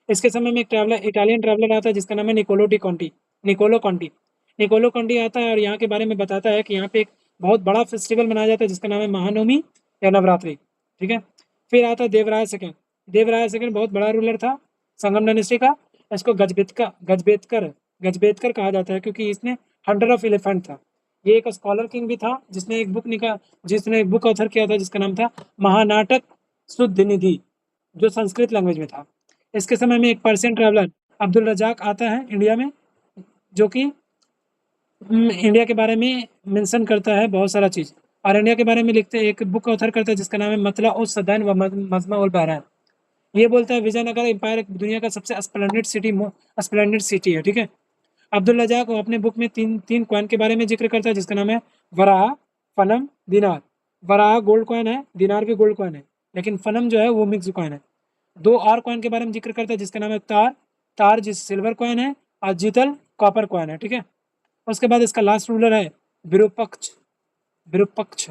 इसके समय में एक इटालियन ट्रैवलर आता है जिसका नाम है निकोलो डी कॉन्टी। निकोलो कॉन्टी निकोलो कॉन्टी आता है और यहाँ के बारे में बताता है कि यहाँ पे एक बहुत बड़ा फेस्टिवल मनाया जाता है जिसका नाम है महानवमी या नवरात्रि, ठीक है। फिर आता है देवराय सेकंड। देवराय सेकंड बहुत बड़ा रूलर था संगम डायनेस्टी का। इसको गजबेतकर कहा जाता है क्योंकि इसने हंटर ऑफ एलिफेंट था। ये एक स्कॉलर किंग भी था जिसने एक बुक ऑथर किया था जिसका नाम था महानाटक शुद्ध निधि, जो संस्कृत लैंग्वेज में था। इसके समय में एक पर्शियन ट्रैवलर अब्दुल रजाक आता है इंडिया में, जो कि इंडिया के बारे में मेंशन करता है बहुत सारा चीज, और इंडिया के बारे में लिखते एक बुक ऑथर करता है जिसका नाम है मतला उस सदैन व मजमा उल बहरैन। ये बोलता है विजयनगर एम्पायर दुनिया का सबसे स्प्लेंडेड सिटी है, ठीक है। अब्दुल रजाक अपने बुक में तीन कॉइन के बारे में जिक्र करता है जिसका नाम है वराह, फनम, दिनार। वराह गोल्ड कॉइन है, दिनार भी गोल्ड कॉइन है, लेकिन फनम जो है वो मिक्स कॉइन है। 2 और कॉइन के बारे में जिक्र करता है जिसका नाम है तार जिस सिल्वर कॉइन है, और जीतल कॉपर कॉइन है, ठीक है। उसके बाद इसका लास्ट रूलर है विरूपक्ष विरूपक्ष,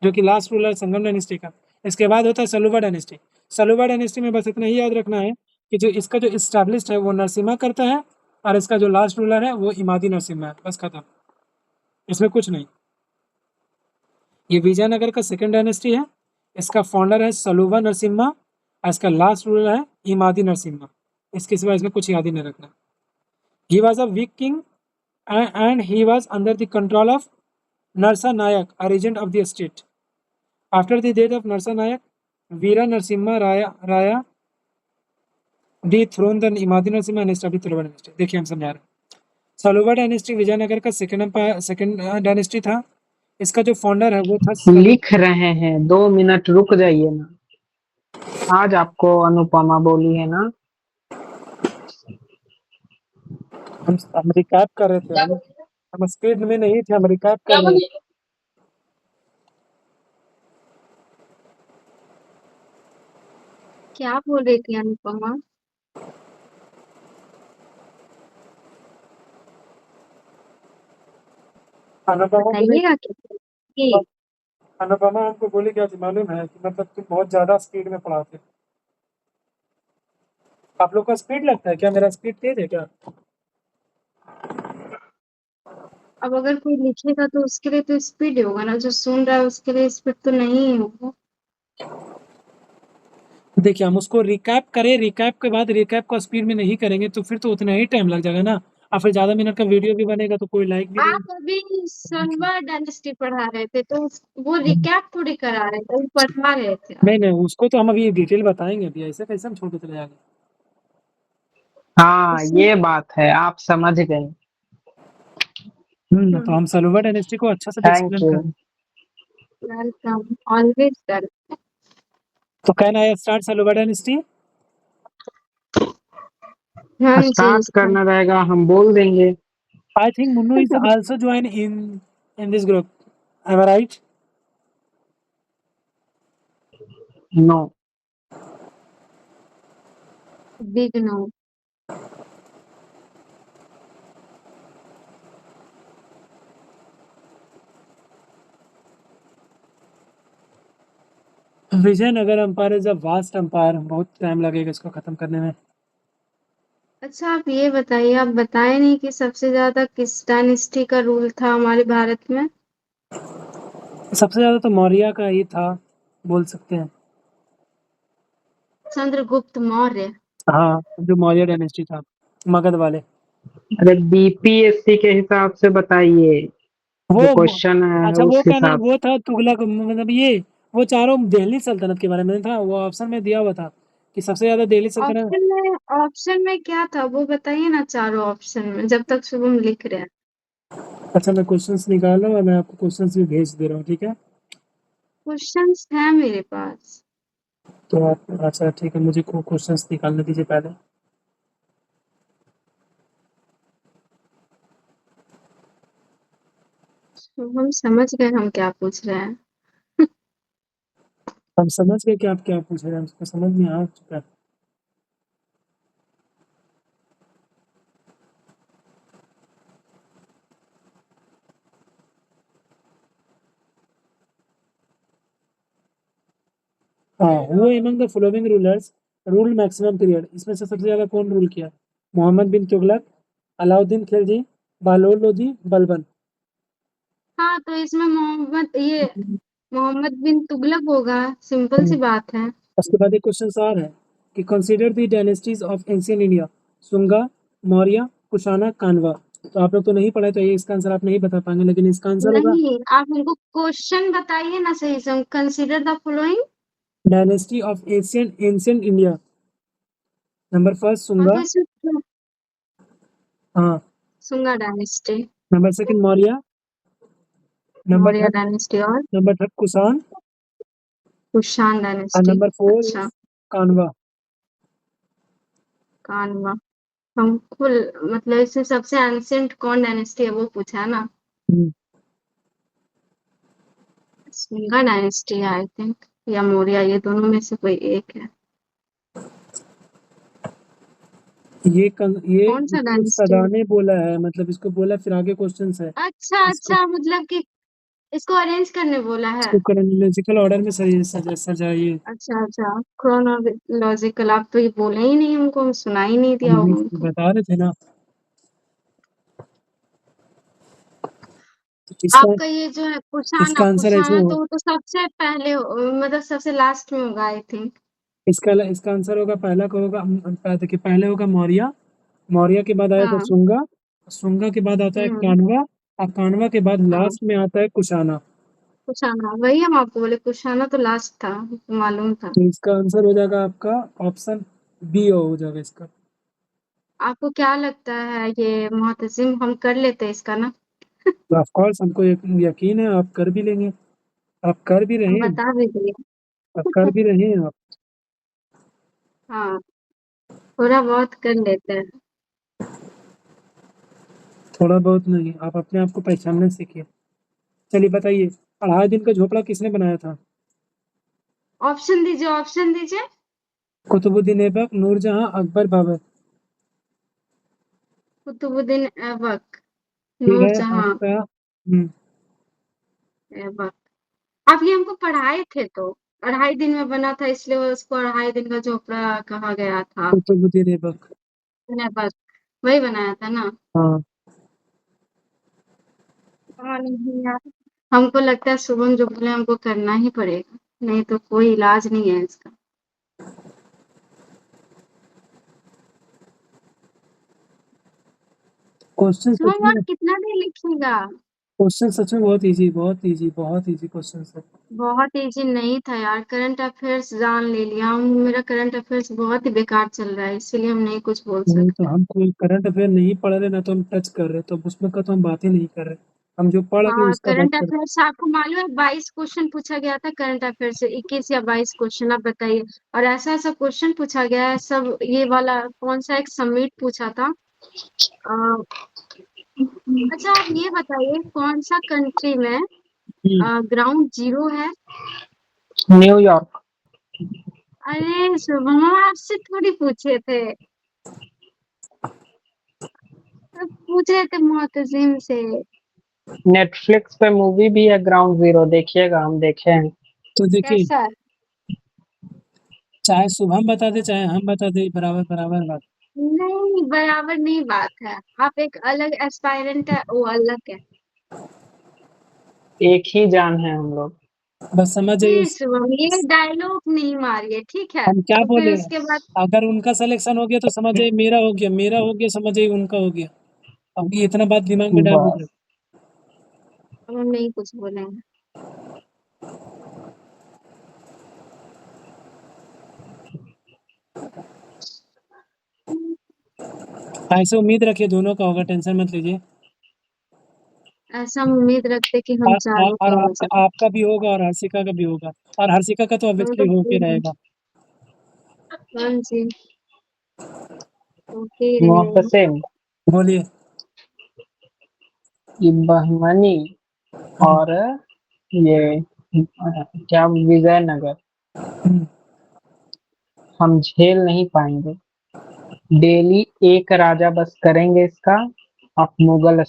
जो कि लास्ट रूलर संगम डायनेस्टी का। इसके बाद होता है सलूबा डायनेस्टी। सलूबा डायनेस्टी में बस इतना ही याद रखना है कि जो इसका जो इस्टेब्लिश्ड है वो नरसिम्हा करता है, और इसका जो लास्ट रूलर है वो इमादी नरसिम्हा है, बस खत्म, इसमें कुछ नहीं। ये विजयनगर का सेकंड डायनेस्टी है, इसका फाउंडर है सलूबा नरसिम्हा, और इसका लास्ट रूलर है इमादी नरसिम्हा। इसके सिवा इसमें कुछ याद ही नहीं रखना। He was a weak king and he was under the control of Narsa Nayak, a regent of the state. After the death of Narsa Nayak, Veera Narasimha Raya dethroned the Imadi Narasimha and established Saloba dynasty. देखिए हम समझा रहे हैं, सलोबा dynasty Vijayanagar का second dynasty था। इसका जो founder है वो था लिख रहे हैं, 2 मिनट रुक जाइए ना। आज आपको अनुपमा बोली है ना, हम रिकैप कर रहे थे, हम स्पीड में नहीं थे, हम रिकैप कर रहे थे। क्या बोल रही थी अनुपमा? बताइएगा क्या? अनुपमा हमको बोली क्या थी मालूम है, कि मतलब तुम बहुत ज्यादा स्पीड में पढ़ाते। आप लोग का स्पीड लगता है क्या, मेरा स्पीड तेज है क्या? अब अगर कोई लिखेगा तो उसके लिए तो स्पीड होगा ना, जो सुन रहा है उसके लिए स्पीड तो नहीं होगा। देखिए हम उसको रिकैप करें, रिकैप के बाद रिकैप को स्पीड में नहीं करेंगे तो फिर तो उतना ही टाइम लग जाएगा ना, और फिर ज्यादा मिनट का वीडियो भी बनेगा तो कोई लाइक भी आप अभी सलवा डायनेस्टी पढ़ा रहे थे तो वो रिकैप थोड़ी करा रहे थे, वो पढ़ा रहे थे आप। नहीं उसको तो हम अभी डिटेल बताएंगे, अभी ऐसे कैसे हम छोड़ के चले जाएंगे। हाँ ये बात है, आप समझ गए। तो हम सलूबा डायनेस्टी को अच्छा से थैंक एक्सप्लेन यू। करें। Welcome, always welcome. तो can I start Saluva dynasty? हाँ जी, स्टार्ट करना रहेगा, हम बोल देंगे। I think Munnu is also join in this group, am I right? No. Big no. Vijayanagara empire is a vast empire, बहुत टाइम लगेगा इसको खत्म करने में। अच्छा आप ये बताइए, आप बताए नहीं कि सबसे ज्यादा किस डायनेस्टी का रूल था हमारे भारत में? सबसे ज्यादा तो मौर्य का ही था, बोल सकते हैं। चंद्रगुप्त मौर्य। हाँ, जो मौर्य डायनेस्टी था, मगध वाले। अरे बीपीएससी के हिसाब से बताइए, वो जो क्वेश्चन है अच्छा, उस वो क्या नाम, हिसाब वो से। था तुगलक, मतलब ये वो चारों दिल्ली सल्तनत के बारे में था, वो ऑप्शन में दिया हुआ था कि सबसे ज्यादा दिल्ली सल्तनत। ऑप्शन में क्या था वो बताइए ना, चारों ऑप्शन में, जब तक शुभम लिख रहे हैं। अच्छा मैं क्वेश्चंस निकाल रहा हूँ, मैं आपको क्वेश्चंस भी भेज दे रहा हूँ, ठीक है। क्वेश्चंस है मेरे पास। तो आप अच्छा ठीक है, मुझे क्वेश्चंस निकालने दीजिए पहले। हम समझ गए हम क्या पूछ रहे हैं। हम समझ गए कि आप क्या पूछ रहे हैं, हमको समझ में आ चुका है। हाँ, who among the following rulers rule maximum period, इसमें से सबसे ज्यादा कौन रूल किया? मोहम्मद बिन तुगलक, अलाउद्दीन खिलजी, बालोर लोधी, बलबन। हाँ, तो इसमें मोहम्मद बिन तुगलक होगा, सिंपल सी बात है। उसके बाद एक क्वेश्चन और है कि consider the dynasties of ancient India, Shunga, Maurya, Kushana, Kanva. तो आप लोग तो नहीं पढ़े, तो ये इसका आंसर आप नहीं बता पाएंगे, लेकिन इसका आंसर होगा नहीं, आप हमको क्वेश्चन बताइए ना सही से। Consider the following. Dynasty of ancient India. Number first हाँ, शुंगा। तो इसमें हाँ। Sunga dynasty, number second Maurya. Number Maurya third dynasty और नंबर थर्ड कुषाण। कुषाण और डायनेस्टी। नंबर फोर अच्छा, कानवा। कानवा। हमको मतलब इससे सबसे एंशिएंट कौन डायनेस्टी है वो पूछा है ना। सुंगा डायनेस्टी है आई थिंक, या मौर्य, ये दोनों में से कोई एक है। ये कौन सा डायनेस्टी? सदा ने बोला है, मतलब इसको बोला, फिर आगे क्वेश्चन है। अच्छा इसको अच्छा, मतलब कि इसको अरेंज करने बोला है। इसको क्रोनोलॉजिकल ऑर्डर में सजाइए। अच्छा अच्छा, क्रोनोलॉजिकल। आप तो ये बोले ही नहीं हमको, हम सुना ही नहीं दिया हम भी होगा हमको। बता रहे थे ना। तो इसका आपका ये जो है कुशाना, इसका आंसर ऐसे कुशाना हो तो वो तो सबसे पहले मतलब सबसे लास्ट में होगा आई थिंक। इसका आंसर होगा, पहला का होगा देखिए, पहले होगा मौर्य। मौर्य के बाद आएगा हाँ। शुंगा। शुंगा के बाद आता है हम्म। कानवा। और कानवा के बाद हाँ, लास्ट में आता है कुशाना। कुशाना, वही हम आपको बोले, कुशाना तो लास्ट था, हमको मालूम था। तो इसका आंसर हो जाएगा आपका ऑप्शन बी हो जाएगा इसका। आपको क्या लगता है ये मुहतसिम हम कर लेते हैं इसका ना? तो ऑफ कोर्स हमको यकीन है आप कर भी लेंगे। आप कर भी रहे हम हैं। बता भी दिए। आप कर भी रहे हैं आप। हाँ, थोड़ा बहुत कर लेते हैं। थोड़ा बहुत नहीं, आप अपने आप को पहचानने सीखिए। चलिए बताइए, 2.5 दिन का झोपड़ा किसने बनाया था? ऑप्शन दीजिए, ऑप्शन दीजिए। कुतुबुद्दीन ऐबक, नूरजहां, अकबर, बाबर। कुतुबुद्दीन ऐबक, ठीक है नूरजहां आपका। ऐबक। आप ये हमको पढ़ाए थे तो, 2.5 दिन में बना था इसलिए उसको 2.5 दिन का झोपड़ा कहा गया था। कुतुबुद्दीन ऐबक। ऐबक वही बनाया था ना? हाँ। हाँ, नहीं यार, हमको लगता है शुभम जो बोले हमको करना ही पड़ेगा, नहीं तो कोई इलाज नहीं है इसका। शुभम और कितना देर लिखेगा? क्वेश्चन सच में बहुत इजी, बहुत इजी, बहुत इजी क्वेश्चन है। बहुत इजी नहीं था यार, करंट अफेयर्स जान ले लिया हम। मेरा करंट अफेयर्स बहुत ही बेकार चल रहा है, इसीलिए हम नहीं कुछ बोल नहीं तो सकते। हम कोई करंट अफेयर नहीं पढ़ रहे ना, तो हम टच कर रहे, तो उसमें का तो हम बात ही नहीं कर रहे। हम जो पढ़ रहे हाँ, उसका बात करंट कर रहे। अफेयर्स आपको मालूम है 22 क्वेश्चन पूछा गया था करंट अफेयर से, 21 या 22 क्वेश्चन, आप बताइए। और ऐसा ऐसा क्वेश्चन पूछा गया है सब, ये वाला कौन सा एक समिट पूछा था। अच्छा, आप ये बताइए कौन सा कंट्री में ग्राउंड जीरो है? न्यूयॉर्क। अरे शुभम, हम आपसे थोड़ी पूछे थे, सब पूछे थे मुअत्तसिम से। नेटफ्लिक्स पे मूवी भी है ग्राउंड जीरो, देखिएगा, हम देखे हैं। तो देखिए, कैसा? चाहे शुभम बता दे चाहे हम बता दे, बराबर बराबर बात। नहीं, बराबर नहीं बात है। आप एक अलग एस्पायरेंट है, वो अलग है। एक ही जान है हम लोग। बस समझ जाइए शुभम, ये डायलॉग नहीं मारिए, ठीक है? हम क्या तो फिर बोले। उसके बाद अगर उनका सिलेक्शन हो गया तो समझ जाइए मेरा हो गया, मेरा हो गया समझ जाइए उनका हो गया। अब ये इतना बात दिमाग में डाल दीजिए। बस। हम नहीं कुछ बोलेंगे। ऐसे उम्मीद रखिए दोनों का होगा, टेंशन मत लीजिए। ऐसा हम उम्मीद रखते कि हम चारों का और हो जाए। आपका भी होगा और हर्षिका का भी होगा। और हर्षिका का तो हम ऑब्वियसली तो होके रहेगा। हाँ जी, ओके ही रहेगा। मुहतसिम, बोलिए। ये बहमनी और ये क्या विजयनगर हम्म, हम झेल नहीं पाएंगे। डेली एक राजा बस करेंगे इसका, आप मुगल